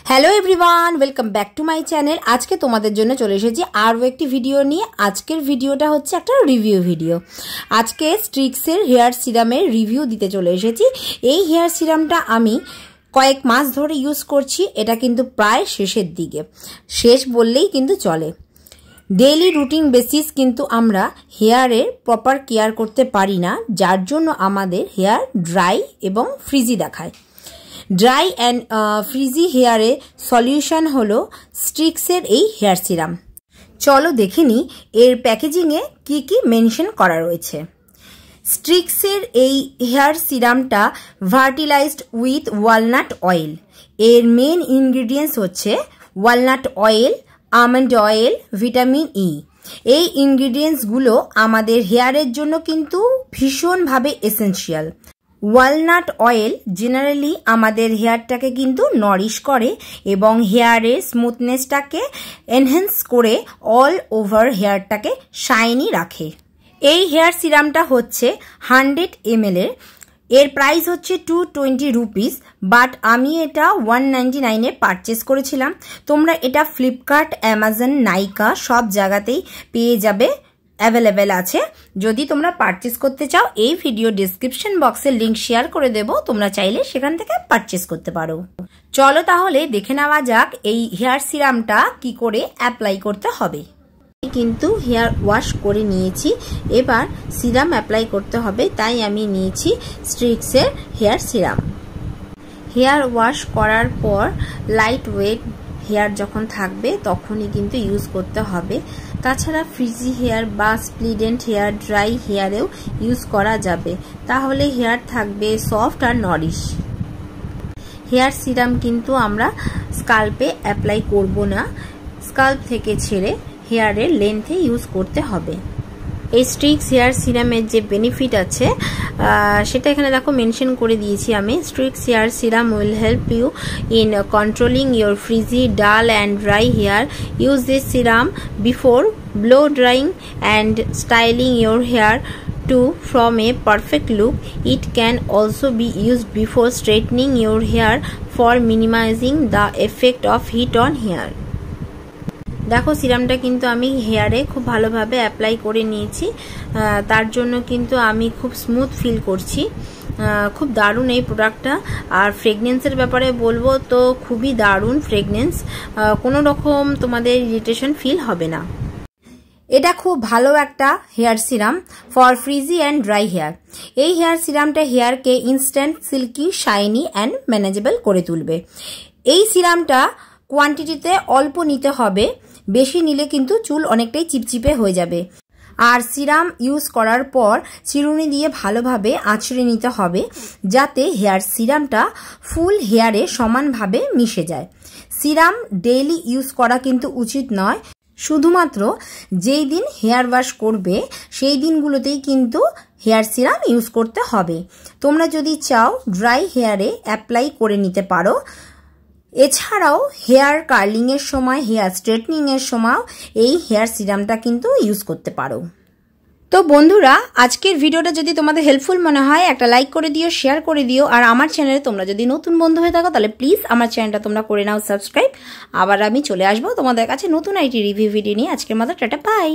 Hello everyone welcome back to my channel. आज के तुम्हारे जन्य चले एसेছি आरो একটি ভিডিও নিয়ে। আজকের ভিডিওটা হচ্ছে একটা রিভিউ ভিডিও। আজকে স্ট্রিক্সের হেয়ার সিরামের রিভিউ দিতে চলে এসেছি। এই হেয়ার সিরামটা আমি কয়েক মাস ধরে ইউজ করছি। এটা কিন্তু প্রায় শেষের দিকে, শেষ বললেই কিন্তু চলে। ডেইলি রুটিন বেসিস কিন্তু আমরা হেয়ারের প্রপার কেয়ার করতে পারি না, যার জন্য আমাদের হেয়ার ড্রাই এবং ফ্রিজি দেখায়। ড্রাই অ্যান্ড ফ্রিজি হেয়ারে সলিউশন হলো স্ট্রিক্সের এই হেয়ার সিরাম। চলো দেখে নিই এর প্যাকেজিংয়ে কি কি মেনশন করা রয়েছে। স্ট্রিক্সের এই হেয়ার সিরামটা ভার্টিলাইজড উইথ ওয়ালনাট অয়েল। এর মেন ইনগ্রিডিয়েন্টস হচ্ছে walnut oil, almond oil, vitamin E. এই ইনগ্রিডিয়েন্টসগুলো আমাদের হেয়ারের জন্য কিন্তু ভীষণভাবে এসেনশিয়াল। ওয়ালনাট অয়েল জেনারেলি আমাদের হেয়ারটাকে কিন্তু নরিশ করে এবং হেয়ারের স্মুথনেসটাকে এনহ্যান্স করে অল ওভার হেয়ারটাকে শাইনি রাখে। এই হেয়ার সিরামটা হচ্ছে 100 ml এর প্রাইস হচ্ছে 220 রুপিস, বাট আমি এটা 199-এ পারচেস করেছিলাম। তোমরা এটা ফ্লিপকার্ট, অ্যামাজন, নাইকা সব জায়গাতেই পেয়ে যাবে, অ্যাভেলেবেল আছে। যদি তোমরা পারচেস করতে চাও এই ভিডিও ডেসক্রিপশন বক্সে লিংক শেয়ার করে দেব, তোমরা চাইলে সেখান থেকে পারচেস করতে পারো। চলো তাহলে দেখে নেওয়া যাক এই হেয়ার সিরামটা কি করে অ্যাপ্লাই করতে হবে। কিন্তু হেয়ার ওয়াশ করে নিয়েছি, এবার সিরাম অ্যাপ্লাই করতে হবে, তাই আমি নিয়েছি স্ট্রিক্সের হেয়ার সিরাম। হেয়ার ওয়াশ করার পর লাইট ওয়েট হেয়ার যখন থাকবে তখনই কিন্তু ইউজ করতে হবে। তাছাড়া ফ্রিজি হেয়ার বা স্প্লিডেন্ট হেয়ার, ড্রাই হেয়ারেও ইউজ করা যাবে, তাহলে হেয়ার থাকবে সফট আর নরিশ। হেয়ার সিরাম কিন্তু আমরা স্কাল্পে অ্যাপ্লাই করব না, স্কাল্প থেকে ছেড়ে হেয়ারের লেন্থে ইউজ করতে হবে। এই স্ট্রিক্স হেয়ার সিরামের যে বেনিফিট আছে সেটা এখানে দেখো মেনশন করে দিয়েছি আমি। Streax hair serum will help you in controlling your frizzy, dull and dry hair. Use this serum before blow drying and styling your hair to form a perfect look. It can also be used before straightening your hair for minimizing the effect of heat on hair. দেখো সিরামটা কিন্তু আমি হেয়ারে খুব ভালোভাবে apply করে নিয়েছি, তার জন্য কিন্তু আমি খুব স্মুথ ফিল করছি। খুব দারুণ এই প্রোডাক্টটা। আর ফ্রেগনেন্সের ব্যাপারে বলবো তো খুবই দারুণ ফ্রেগনেন্স, কোনো রকম তোমাদের ইরিটেশন ফিল হবে না। এটা খুব ভালো একটা hair serum for frizzy and dry hair. এই হেয়ার সিরামটা হেয়ারকে instant silky, shiny and manageable করে তুলবে। এই সিরামটা কোয়ান্টিটিতে অল্প নিতে হবে, বেশি নিলে কিন্তু চুল অনেকটাই চিপচিপে হয়ে যাবে। আর সিরাম ইউজ করার পর চিরুনি দিয়ে ভালোভাবে আঁচড়ে নিতে হবে, যাতে হেয়ার সিরামটা ফুল হেয়ারে সমানভাবে মিশে যায়। সিরাম ডেইলি ইউজ করা কিন্তু উচিত নয়, শুধুমাত্র যেই দিন হেয়ার ওয়াশ করবে সেই দিনগুলোতেই কিন্তু হেয়ার সিরাম ইউজ করতে হবে। তোমরা যদি চাও ড্রাই হেয়ারে অ্যাপ্লাই করে নিতে পারো। এছাড়াও হেয়ার কার্লিং এর সময়, হেয়ার স্ট্রেটনিং এর সময় এই হেয়ার সিরামটা কিন্তু ইউজ করতে পারো। তো বন্ধুরা, আজকের ভিডিওটা যদি তোমাদের হেল্পফুল মনে হয় একটা লাইক করে দিও, শেয়ার করে দিও। আর আমার চ্যানেলে তোমরা যদি নতুন বন্ধু হয়ে থাকো তাহলে প্লিজ আমার চ্যানেলটা তোমরা করে নাও সাবস্ক্রাইব। আবার আমি চলে আসবো তোমাদের কাছে নতুন আইটি রিভিউ ভিডিও নিয়ে। আজকের মতো টাটা, বাই।